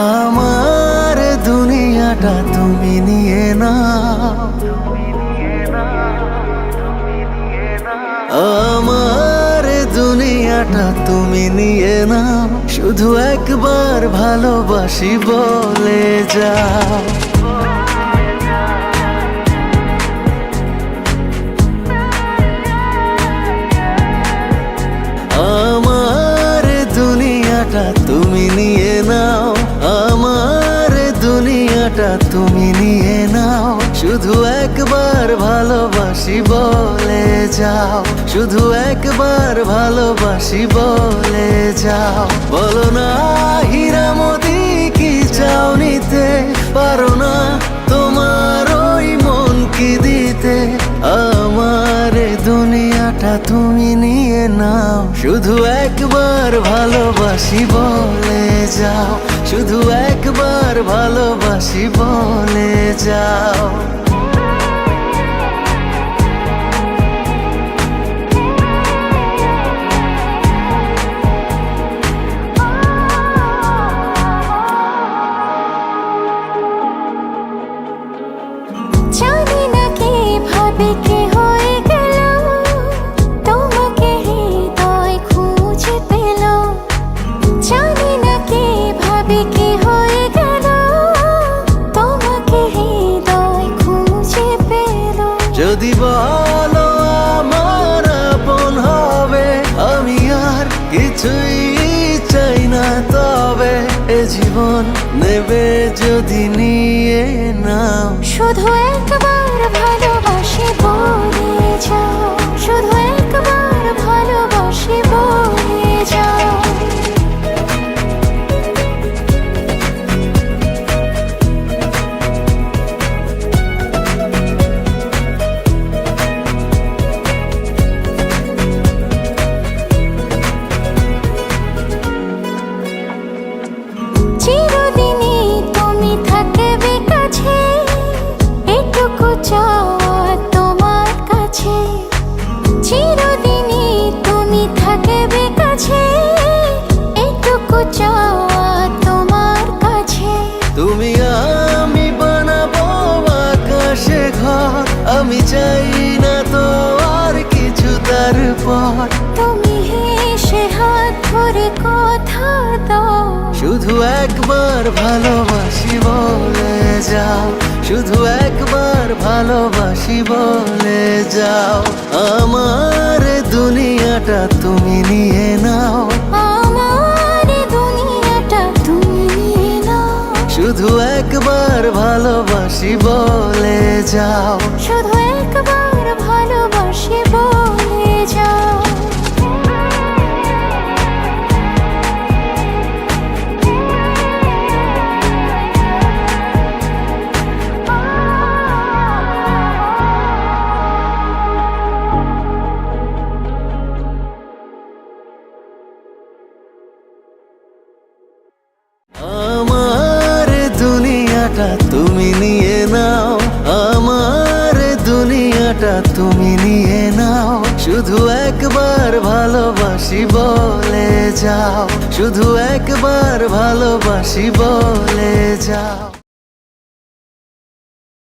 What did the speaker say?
আমার দুনিয়াটা তুমি নিয়ে নাও, আমার দুনিয়াটা তুমি নিয়ে নাও, শুধু একবার ভালোবাসি বলে যাও। আমার দুনিয়াটা তুমি নিয়ে নাও, আমার দুনিয়াটা তুমি নিয়ে নাও, শুধু একবার ভালোবাসি বলে যাও, শুধু একবার ভালোবাসি বলে যাও। বলো না হীরা মোতি কি চাও নিতে, পারো না তোমার ওই মন কি দিতে। আমার দুনিয়াটা তুমি নিয়ে নাও, শুধু একবার ভালোবাসি বলে যাও, শুধু একবার ভালোবাসি বলে যাও। জানি না কিভাবে কি হয়ে গেল, তোমাকে হৃদয় খুঁজে পেল। জানি না কিভাবে কি হয়ে গেল, তোমাকে হৃদয় খুঁজে পেল। যদি বলো আমার আপন হবে, আমি আর কিছুই চাই না, তবে এ জীবন নেবে যদি নিয়ে নাও। শুধু একবার ভালোবাসি বলে যাও, শুধু একবার ভালোবাসি বলে যাও। চিরদিনই তুমি থাকবে কাছে, এটুকু চাওয়া তোমার কাছে। চিরদিনই তুমি থাকবে কাছে, এটুকু চাওয়া তোমার কাছে। তুমি আমি বানাবো আকাশে ঘর, আমি চাই না তো আর কিছু তারপর। তুমি হেসে হাত ধরে কথা দাও, শুধু একবার ভালোবাসি বলে যাও, শুধু একবার ভালোবাসি বলে যাও। আমার দুনিয়াটা তুমি নিয়ে নাও, আমার দুনিয়াটা তুমি নিয়ে নাও, শুধু একবার ভালোবাসি বলে যাও। শুধু একবার ভালোবাসি বলে যাও। আমার দুনিয়াটা তুমি নিয়ে নাও, আমার দুনিয়াটা তুমি নিয়ে নাও, শুধু একবার ভালোবাসি বলে যাও, শুধু একবার ভালোবাসি বলে যাও।